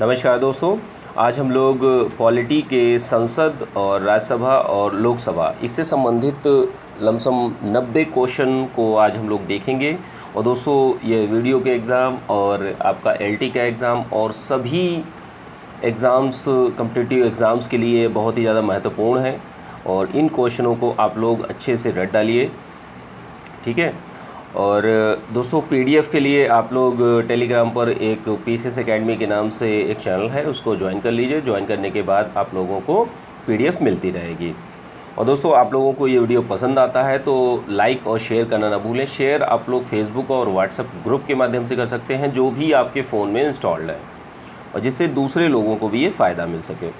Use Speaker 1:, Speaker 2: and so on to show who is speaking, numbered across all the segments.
Speaker 1: नमस्कार दोस्तों। आज हम लोग पॉलिटी के संसद और राज्यसभा और लोकसभा इससे संबंधित लमसम 90 क्वेश्चन को आज हम लोग देखेंगे। और दोस्तों ये वीडियो के एग्ज़ाम और आपका एलटी का एग्ज़ाम और सभी एग्ज़ाम्स कॉम्पिटिटिव एग्ज़ाम्स के लिए बहुत ही ज़्यादा महत्वपूर्ण है। और इन क्वेश्चनों को आप लोग अच्छे से रट डालिए, ठीक है। और दोस्तों पीडीएफ के लिए आप लोग टेलीग्राम पर एक पीसीएस एकेडमी के नाम से एक चैनल है, उसको ज्वाइन कर लीजिए। ज्वाइन करने के बाद आप लोगों को पीडीएफ मिलती रहेगी। और दोस्तों आप लोगों को ये वीडियो पसंद आता है तो लाइक और शेयर करना ना भूलें। शेयर आप लोग फेसबुक और व्हाट्सएप ग्रुप के माध्यम से कर सकते हैं जो भी आपके फ़ोन में इंस्टॉल्ड है, और जिससे दूसरे लोगों को भी ये फ़ायदा मिल सके।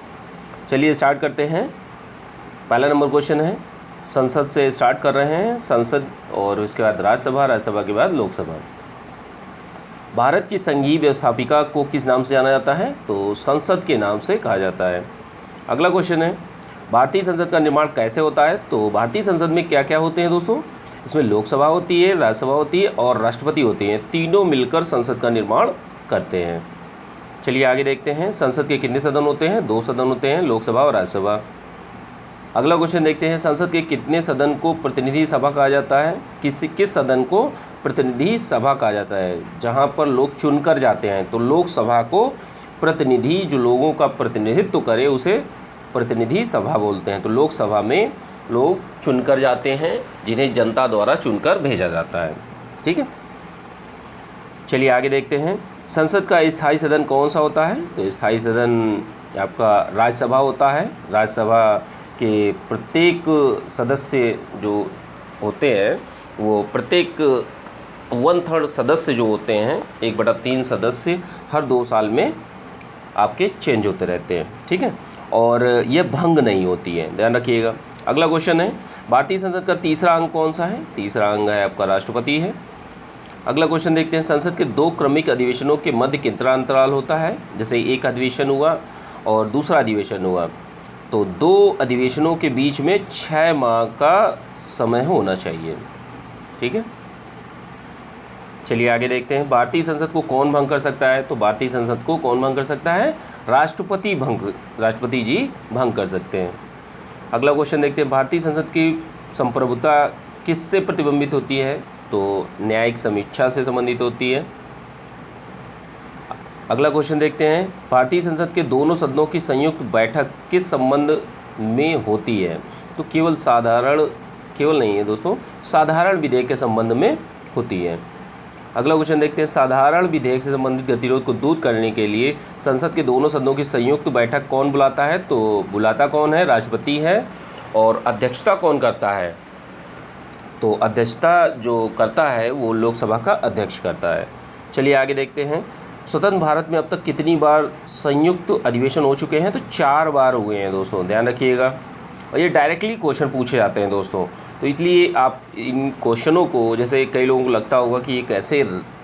Speaker 1: चलिए स्टार्ट करते हैं। पहला नंबर क्वेश्चन है, संसद से स्टार्ट कर रहे हैं। संसद और उसके बाद राज्यसभा, राज्यसभा के बाद लोकसभा। भारत की संघीय व्यवस्थापिका को किस नाम से जाना जाता है? तो संसद के नाम से कहा जाता है। अगला क्वेश्चन है, भारतीय संसद का निर्माण कैसे होता है? तो भारतीय संसद में क्या क्या होते हैं दोस्तों? इसमें लोकसभा होती है, राज्यसभा होती है और राष्ट्रपति होते हैं। तीनों मिलकर संसद का निर्माण करते हैं। चलिए आगे देखते हैं। संसद के कितने सदन होते हैं? 2 सदन होते हैं, लोकसभा और राज्यसभा। अगला क्वेश्चन देखते हैं, संसद के कितने सदन को प्रतिनिधि सभा कहा जाता है? किस सदन को प्रतिनिधि सभा कहा जाता है? जहां पर लोग चुनकर जाते हैं। तो लोकसभा को प्रतिनिधि, जो लोगों का प्रतिनिधित्व करे, उसे प्रतिनिधि सभा बोलते हैं। तो लोकसभा में लोग चुनकर जाते हैं, जिन्हें जनता द्वारा चुनकर भेजा जाता है, ठीक है। चलिए आगे देखते हैं, संसद का स्थायी सदन कौन सा होता है? तो स्थायी सदन आपका राज्यसभा होता है। राज्यसभा के प्रत्येक सदस्य जो होते हैं वो प्रत्येक 1/3 सदस्य जो होते हैं, 1/3 सदस्य हर 2 साल में आपके चेंज होते रहते हैं, ठीक है। और ये भंग नहीं होती है, ध्यान रखिएगा। अगला क्वेश्चन है, भारतीय संसद का तीसरा अंग कौन सा है? तीसरा अंग है आपका राष्ट्रपति है। अगला क्वेश्चन देखते हैं, संसद के 2 क्रमिक अधिवेशनों के मध्य कितना अंतराल होता है? जैसे एक अधिवेशन हुआ और दूसरा अधिवेशन हुआ, तो 2 अधिवेशनों के बीच में 6 माह का समय होना चाहिए, ठीक है। चलिए आगे देखते हैं, भारतीय संसद को कौन भंग कर सकता है? तो भारतीय संसद को कौन भंग कर सकता है? राष्ट्रपति जी भंग कर सकते हैं। अगला क्वेश्चन देखते हैं, भारतीय संसद की संप्रभुता किससे प्रतिबिंबित होती है? तो न्यायिक समीक्षा से संबंधित होती है। अगला क्वेश्चन देखते हैं, भारतीय संसद के दोनों सदनों की संयुक्त बैठक किस संबंध में होती है? तो केवल नहीं है दोस्तों, साधारण विधेयक के संबंध में होती है। अगला क्वेश्चन देखते हैं, साधारण विधेयक से संबंधित गतिरोध को दूर करने के लिए संसद के दोनों सदनों की संयुक्त बैठक कौन बुलाता है? तो बुलाता कौन है? राष्ट्रपति है। और अध्यक्षता कौन करता है? तो अध्यक्षता जो करता है वो लोकसभा का अध्यक्ष करता है। चलिए आगे देखते हैं, स्वतंत्र भारत में अब तक कितनी बार संयुक्त अधिवेशन हो चुके हैं? तो 4 बार हुए हैं दोस्तों, ध्यान रखिएगा। और ये डायरेक्टली क्वेश्चन पूछे जाते हैं दोस्तों, तो इसलिए आप इन क्वेश्चनों को, जैसे कई लोगों को लगता होगा कि ये कैसे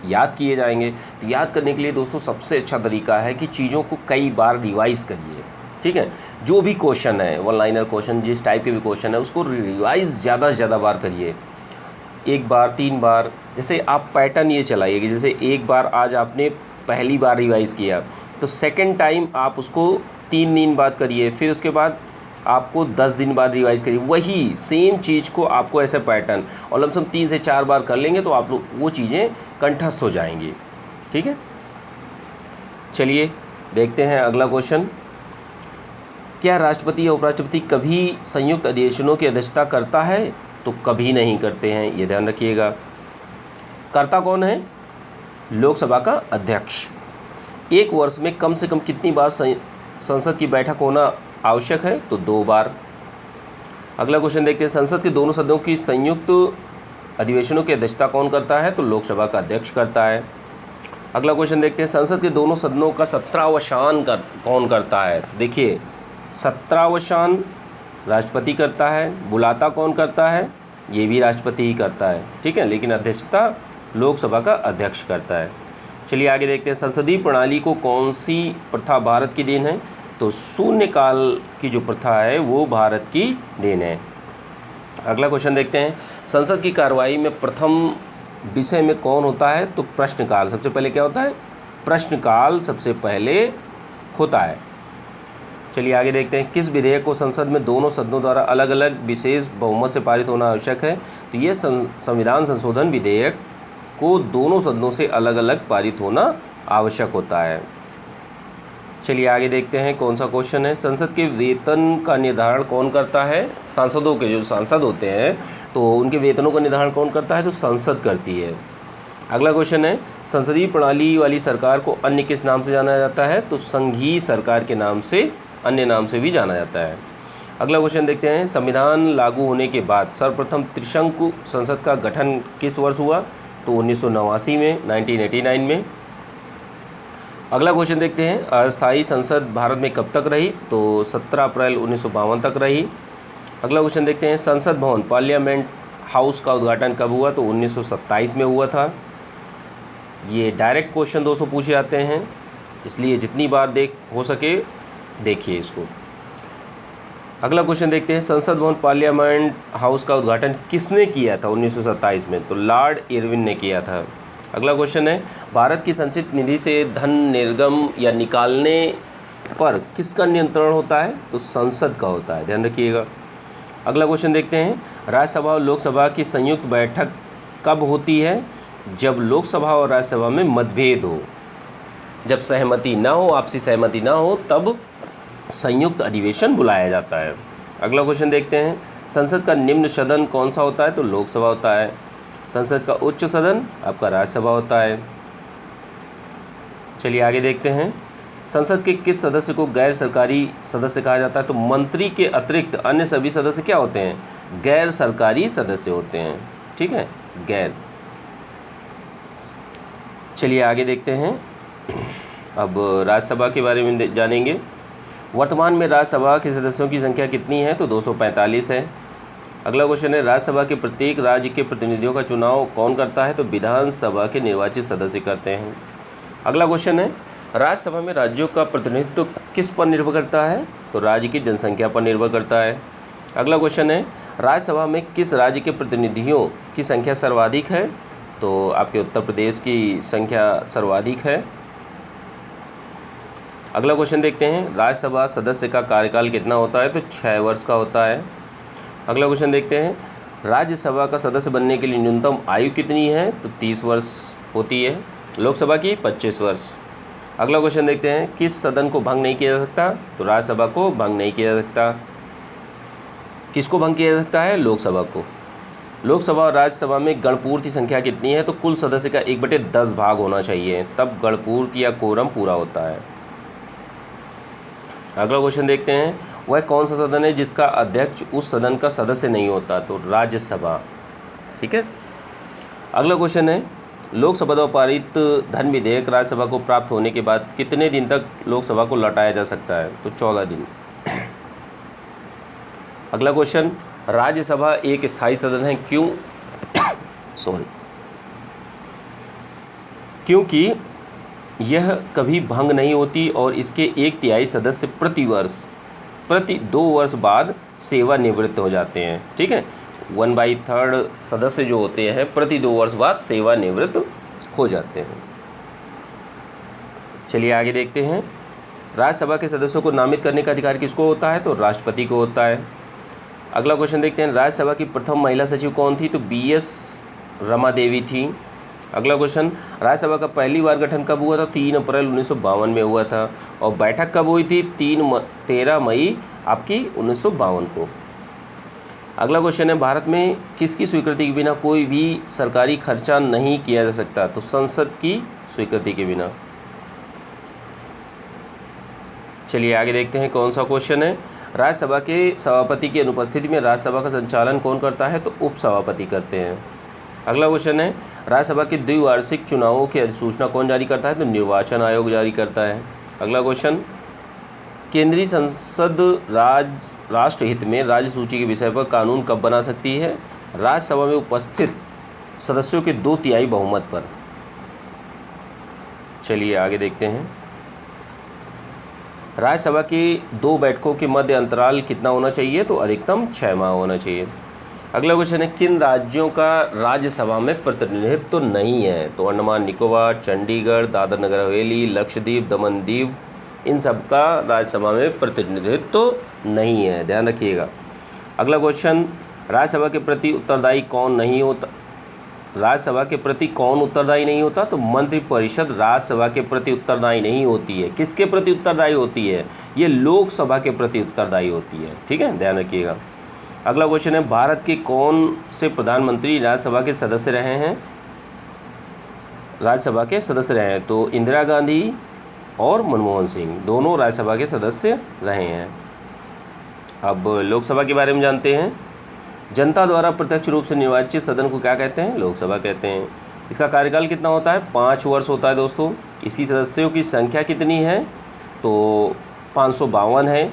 Speaker 1: याद किए जाएंगे, तो याद करने के लिए दोस्तों सबसे अच्छा तरीका है कि चीज़ों को कई बार रिवाइज़ करिए, ठीक है। जो भी क्वेश्चन है, 1 लाइनर क्वेश्चन, जिस टाइप के भी क्वेश्चन है, उसको रिवाइज़ ज़्यादा से ज़्यादा बार करिए। 1 बार, 3 बार, जैसे आप पैटर्न ये चलाइए, जैसे एक बार आज आपने पहली बार रिवाइज़ किया तो सेकंड टाइम आप उसको 3 दिन बाद करिए, फिर उसके बाद आपको 10 दिन बाद रिवाइज़ करिए। वही सेम चीज़ को आपको ऐसे पैटर्न और लमसम 3 से 4 बार कर लेंगे तो आप लोग वो चीज़ें कंठस्थ हो जाएंगी, ठीक है। चलिए देखते हैं अगला क्वेश्चन, क्या राष्ट्रपति या उपराष्ट्रपति कभी संयुक्त अधिवेशनों की अध्यक्षता करता है? तो कभी नहीं करते हैं, ये ध्यान रखिएगा। करता कौन है? लोकसभा का अध्यक्ष। 1 वर्ष में कम से कम कितनी बार संसद की बैठक होना आवश्यक है? तो 2 बार। अगला क्वेश्चन देखते हैं, संसद के दोनों सदनों की संयुक्त अधिवेशनों की अध्यक्षता कौन करता है? तो लोकसभा का अध्यक्ष करता है। अगला क्वेश्चन देखते हैं, संसद के दोनों सदनों का 17वां कौन करता है? देखिए 17वां राष्ट्रपति करता है। बुलाता कौन करता है? ये भी राष्ट्रपति ही करता है, ठीक है, लेकिन अध्यक्षता लोकसभा का अध्यक्ष करता है। चलिए आगे देखते हैं, संसदीय प्रणाली को कौन सी प्रथा भारत की देन है? तो शून्यकाल की जो प्रथा है वो भारत की देन है। अगला क्वेश्चन देखते हैं, संसद की कार्रवाई में प्रथम विषय में कौन होता है? तो प्रश्नकाल। सबसे पहले क्या होता है? प्रश्नकाल सबसे पहले होता है। चलिए आगे देखते हैं, किस विधेयक को संसद में दोनों सदनों द्वारा अलग अलग विशेष बहुमत से पारित होना आवश्यक है? तो ये संविधान संशोधन विधेयक को दोनों सदनों से अलग अलग पारित होना आवश्यक होता है। चलिए आगे देखते हैं कौन सा क्वेश्चन है। संसद के वेतन का निर्धारण कौन करता है? सांसदों के जो सांसद होते हैं तो उनके वेतनों का निर्धारण कौन करता है? तो संसद करती है। अगला क्वेश्चन है, संसदीय प्रणाली वाली सरकार को अन्य किस नाम से जाना जाता है? तो संघीय सरकार के नाम से, अन्य नाम से भी जाना जाता है। अगला क्वेश्चन देखते हैं, संविधान लागू होने के बाद सर्वप्रथम त्रिशंकु संसद का गठन किस वर्ष हुआ? तो 1989 में, 1989 में। अगला क्वेश्चन देखते हैं, अस्थायी संसद भारत में कब तक रही? तो 17 अप्रैल 1952 तक रही। अगला क्वेश्चन देखते हैं, संसद भवन पार्लियामेंट हाउस का उद्घाटन कब हुआ? तो 1927 में हुआ था। ये डायरेक्ट क्वेश्चन दोस्तों पूछे जाते हैं, इसलिए जितनी बार हो सके देखिए इसको। अगला क्वेश्चन देखते हैं, संसद भवन पार्लियामेंट हाउस का उद्घाटन किसने किया था 1927 में? तो लॉर्ड इरविन ने किया था। अगला क्वेश्चन है, भारत की संचित निधि से धन निर्गम या निकालने पर किसका नियंत्रण होता है? तो संसद का होता है, ध्यान रखिएगा। अगला क्वेश्चन देखते हैं, राज्यसभा और लोकसभा की संयुक्त बैठक कब होती है? जब लोकसभा और राज्यसभा में मतभेद हो, जब सहमति ना हो, आपसी सहमति ना हो, तब संयुक्त अधिवेशन बुलाया जाता है। अगला क्वेश्चन देखते हैं, संसद का निम्न सदन कौन सा होता है? तो लोकसभा होता है। संसद का उच्च सदन आपका राज्यसभा होता है। चलिए आगे देखते हैं, संसद के किस सदस्य को गैर सरकारी सदस्य कहा जाता है? तो मंत्री के अतिरिक्त अन्य सभी सदस्य क्या होते हैं? गैर सरकारी सदस्य होते हैं, ठीक है, गैर। चलिए आगे देखते हैं, अब राज्यसभा के बारे में जानेंगे। वर्तमान में राज्यसभा के सदस्यों की संख्या कितनी है? तो 245 है। अगला क्वेश्चन है, राज्यसभा के प्रत्येक राज्य के प्रतिनिधियों का चुनाव कौन करता है? तो विधानसभा के निर्वाचित सदस्य करते हैं। अगला क्वेश्चन है, राज्यसभा में राज्यों का प्रतिनिधित्व किस पर निर्भर करता है? तो राज्य की जनसंख्या पर निर्भर करता है। अगला क्वेश्चन है, राज्यसभा में किस राज्य के प्रतिनिधियों की संख्या सर्वाधिक है? तो आपके उत्तर प्रदेश की संख्या सर्वाधिक है। अगला क्वेश्चन देखते हैं, राज्यसभा सदस्य का कार्यकाल कितना होता है? तो 6 वर्ष का होता है। अगला क्वेश्चन देखते हैं, राज्यसभा का सदस्य बनने के लिए न्यूनतम आयु कितनी है? तो 30 वर्ष होती है। लोकसभा की 25 वर्ष। अगला क्वेश्चन देखते हैं, किस सदन को भंग नहीं किया जा सकता? तो राज्यसभा को भंग नहीं किया जा सकता। किसको भंग किया जा सकता है? लोकसभा को। लोकसभा और राज्यसभा में गणपूर्ति संख्या कितनी है? तो कुल सदस्य का 1/10 भाग होना चाहिए, तब गणपूर्ति या कोरम पूरा होता है। अगला क्वेश्चन देखते हैं, वह कौन सा सदन है जिसका अध्यक्ष उस सदन का सदस्य नहीं होता? तो राज्यसभा, ठीक है। अगला क्वेश्चन है, लोकसभा द्वारा पारित धन विधेयक राज्यसभा को प्राप्त होने के बाद कितने दिन तक लोकसभा को लौटाया जा सकता है? तो 14 दिन। अगला क्वेश्चन, राज्यसभा एक स्थायी सदन है, क्यों? क्योंकि यह कभी भंग नहीं होती और इसके 1/3 सदस्य प्रति 2 वर्ष बाद सेवानिवृत्त हो जाते हैं, ठीक है। 1/3 सदस्य जो होते हैं प्रति 2 वर्ष बाद सेवानिवृत्त हो जाते हैं। चलिए आगे देखते हैं, राज्यसभा के सदस्यों को नामित करने का अधिकार किसको होता है? तो राष्ट्रपति को होता है। अगला क्वेश्चन देखते हैं, राज्यसभा की प्रथम महिला सचिव कौन थी? तो BS रमा देवी थी। अगला क्वेश्चन, राज्यसभा का पहली बार गठन कब हुआ था? 3 अप्रैल 1952 में हुआ था। और बैठक कब हुई थी? 13 मई आपकी 1952 को। अगला क्वेश्चन है, भारत में किसकी स्वीकृति के बिना कोई भी सरकारी खर्चा नहीं किया जा सकता? तो संसद की स्वीकृति के बिना। चलिए आगे देखते हैं कौन सा क्वेश्चन है, राज्यसभा के सभापति की अनुपस्थिति में राज्यसभा का संचालन कौन करता है? तो उपसभापति करते हैं। अगला क्वेश्चन है, राज्यसभा के द्विवार्षिक चुनावों की अधिसूचना कौन जारी करता है? तो निर्वाचन आयोग जारी करता है। अगला क्वेश्चन, केंद्रीय संसद राष्ट्रहित में राज्य सूची के विषय पर कानून कब बना सकती है? राज्यसभा में उपस्थित सदस्यों के 2/3 बहुमत पर। चलिए आगे देखते हैं, राज्यसभा की 2 बैठकों के मध्य अंतराल कितना होना चाहिए? तो अधिकतम 6 माह होना चाहिए। अगला क्वेश्चन है, किन राज्यों का राज्यसभा में प्रतिनिधित्व तो नहीं है? तो अंडमान निकोबार, चंडीगढ़, दादर नगर हवेली, लक्षद्वीप, दमन दीव इन सब का राज्यसभा में प्रतिनिधित्व तो नहीं है, ध्यान रखिएगा। अगला क्वेश्चन, राज्यसभा के प्रति उत्तरदायी कौन नहीं होता? राज्यसभा के प्रति कौन उत्तरदायी नहीं होता? तो मंत्रिपरिषद राज्यसभा के प्रति उत्तरदायी नहीं होती है। किसके प्रति उत्तरदायी होती है? ये लोकसभा के प्रति उत्तरदायी होती है, ठीक है, ध्यान रखिएगा। अगला क्वेश्चन है, भारत के कौन से प्रधानमंत्री राज्यसभा के सदस्य रहे हैं? राज्यसभा के सदस्य रहे हैं तो इंदिरा गांधी और मनमोहन सिंह दोनों राज्यसभा के सदस्य रहे हैं। अब लोकसभा के बारे में जानते हैं। जनता द्वारा प्रत्यक्ष रूप से निर्वाचित सदन को क्या कहते हैं? लोकसभा कहते हैं। इसका कार्यकाल कितना होता है? 5 वर्ष होता है दोस्तों। इसी सदस्यों की संख्या कितनी है? तो 552 है।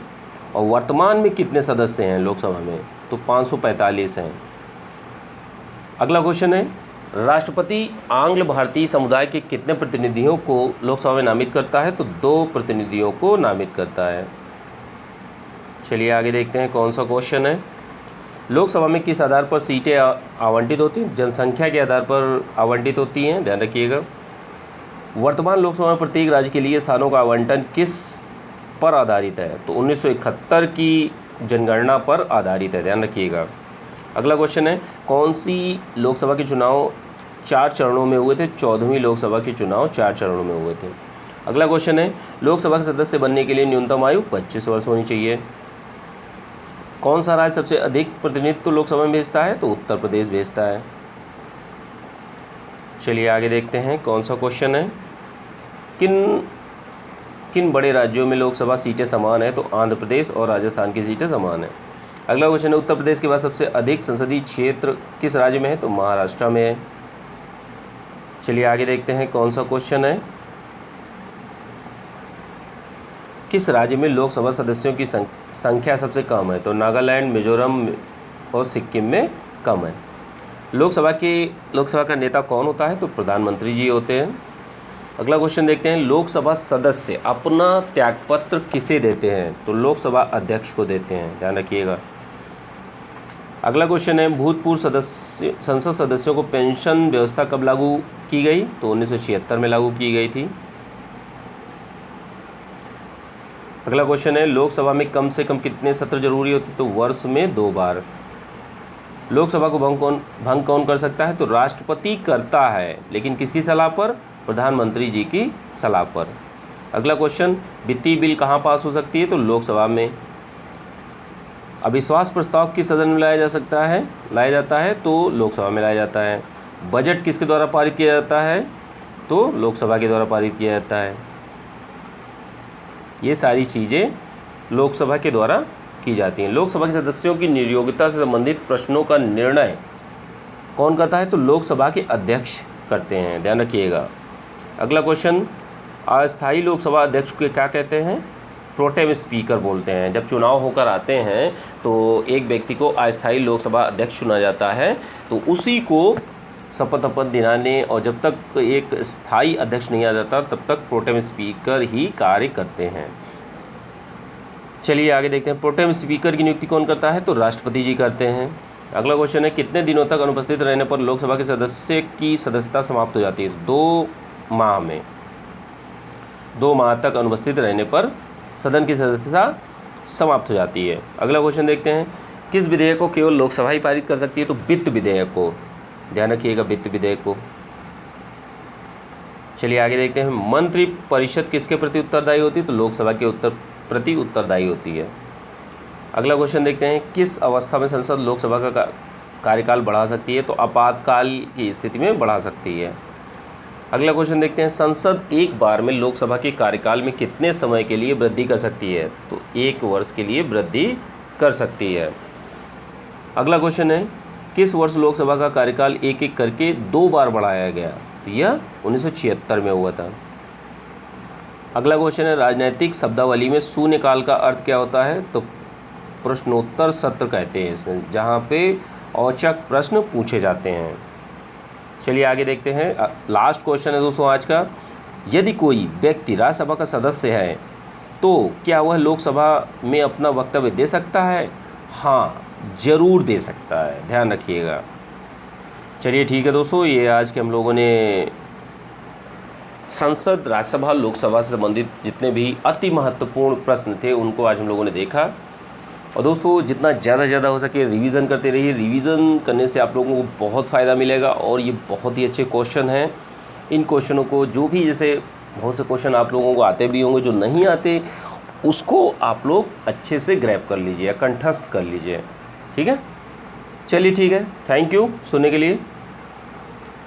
Speaker 1: और वर्तमान में कितने सदस्य हैं लोकसभा में? तो 545 हैं। अगला क्वेश्चन है, राष्ट्रपति आंग्ल भारतीय समुदाय के कितने प्रतिनिधियों को लोकसभा में नामित करता है? तो 2 प्रतिनिधियों को नामित करता है। चलिए आगे देखते हैं कौन सा क्वेश्चन है। लोकसभा में किस आधार पर सीटें आवंटित होती हैं? जनसंख्या के आधार पर आवंटित होती हैं, ध्यान रखिएगा। वर्तमान लोकसभा में प्रत्येक राज्य के लिए स्थानों का आवंटन किस पर आधारित है? तो 1971 की जनगणना पर आधारित है, ध्यान रखिएगा। अगला क्वेश्चन है, कौन सी लोकसभा के चुनाव 4 चरणों में हुए थे? 14वीं लोकसभा के चुनाव 4 चरणों में हुए थे। अगला क्वेश्चन है, लोकसभा के सदस्य बनने के लिए न्यूनतम आयु 25 वर्ष होनी चाहिए। कौन सा राज्य सबसे अधिक प्रतिनिधित्व लोकसभा में भेजता है? तो उत्तर प्रदेश भेजता है। चलिए आगे देखते हैं कौन सा क्वेश्चन है। किन बड़े राज्यों में लोकसभा सीटें समान है? तो आंध्र प्रदेश और राजस्थान की सीटें समान है। अगला क्वेश्चन है, उत्तर प्रदेश के बाद सबसे अधिक संसदीय क्षेत्र किस राज्य में है? तो महाराष्ट्र में है। चलिए आगे देखते हैं कौन सा क्वेश्चन है। किस राज्य में लोकसभा सदस्यों की संख्या सबसे कम है? तो नागालैंड, मिजोरम और सिक्किम में कम है। लोकसभा का नेता कौन होता है? तो प्रधानमंत्री जी होते हैं। अगला क्वेश्चन देखते हैं, लोकसभा सदस्य अपना त्यागपत्र किसे देते हैं? तो लोकसभा अध्यक्ष को देते हैं, ध्यान रखिएगा। अगला क्वेश्चन है, भूतपूर्व संसद सदस्यों को पेंशन व्यवस्था कब लागू की गई? तो 1976 में लागू की गई थी। अगला क्वेश्चन है, लोकसभा में कम से कम कितने सत्र जरूरी होते? तो वर्ष में 2 बार। लोकसभा को भंग कौन कर सकता है? तो राष्ट्रपति करता है, लेकिन किसकी सलाह पर? प्रधानमंत्री जी की सलाह पर। अगला क्वेश्चन, वित्तीय बिल कहाँ पास हो सकती है? तो लोकसभा में। अविश्वास प्रस्ताव किस सदन में लाया जाता है? तो लोकसभा में लाया जाता है। बजट किसके द्वारा पारित किया जाता है? तो लोकसभा के द्वारा पारित किया जाता है। ये सारी चीज़ें लोकसभा के द्वारा की जाती हैं। लोकसभा के सदस्यों की नियोक्ता से संबंधित प्रश्नों का निर्णय कौन करता है? तो लोकसभा के अध्यक्ष करते हैं, ध्यान रखिएगा। अगला क्वेश्चन, अस्थायी लोकसभा अध्यक्ष को क्या कहते हैं? प्रोटेम स्पीकर बोलते हैं। जब चुनाव होकर आते हैं तो एक व्यक्ति को अस्थायी लोकसभा अध्यक्ष चुना जाता है, तो उसी को शपथ दिलाने और जब तक एक स्थायी अध्यक्ष नहीं आ जाता तब तक प्रोटेम स्पीकर ही कार्य करते हैं। चलिए आगे देखते हैं, प्रोटेम स्पीकर की नियुक्ति कौन करता है? तो राष्ट्रपति जी करते हैं। अगला क्वेश्चन है, कितने दिनों तक अनुपस्थित रहने पर लोकसभा के सदस्य की सदस्यता समाप्त हो जाती है? 2 माह में। 2 माह तक अनुपस्थित रहने पर सदन की सदस्यता समाप्त हो जाती है। अगला क्वेश्चन देखते हैं, किस विधेयक को केवल लोकसभा ही पारित कर सकती है? तो वित्त विधेयक को, ध्यान रखिएगा, वित्त विधेयक को। चलिए आगे देखते हैं, मंत्रिपरिषद किसके प्रति उत्तरदायी होती है? तो लोकसभा के प्रति उत्तरदायी होती है। अगला क्वेश्चन देखते हैं, किस अवस्था में संसद लोकसभा का कार्यकाल बढ़ा सकती है? तो आपातकाल की स्थिति में बढ़ा सकती है। अगला क्वेश्चन देखते हैं, संसद एक बार में लोकसभा के कार्यकाल में कितने समय के लिए वृद्धि कर सकती है? तो 1 वर्ष के लिए वृद्धि कर सकती है। अगला क्वेश्चन है, किस वर्ष लोकसभा का कार्यकाल एक एक करके 2 बार बढ़ाया गया? तो यह 1976 में हुआ था। अगला क्वेश्चन है, राजनीतिक शब्दावली में शून्यकाल का अर्थ क्या होता है? तो प्रश्नोत्तर सत्र कहते हैं इसमें, जहाँ पे औचक प्रश्न पूछे जाते हैं। चलिए आगे देखते हैं, लास्ट क्वेश्चन है दोस्तों आज का, यदि कोई व्यक्ति राज्यसभा का सदस्य है तो क्या वह लोकसभा में अपना वक्तव्य दे सकता है? हाँ, ज़रूर दे सकता है, ध्यान रखिएगा। चलिए ठीक है दोस्तों, ये आज के हम लोगों ने संसद, राज्यसभा, लोकसभा से संबंधित जितने भी अति महत्वपूर्ण प्रश्न थे उनको आज हम लोगों ने देखा। और दोस्तों जितना ज़्यादा से ज़्यादा हो सके रिवीजन करते रहिए। रिवीजन करने से आप लोगों को बहुत फ़ायदा मिलेगा और ये बहुत ही अच्छे क्वेश्चन हैं। इन क्वेश्चनों को जो भी, जैसे बहुत से क्वेश्चन आप लोगों को आते भी होंगे, जो नहीं आते उसको आप लोग अच्छे से ग्रैब कर लीजिए या कंठस्थ कर लीजिए। ठीक है, चलिए ठीक है, थैंक यू सुनने के लिए।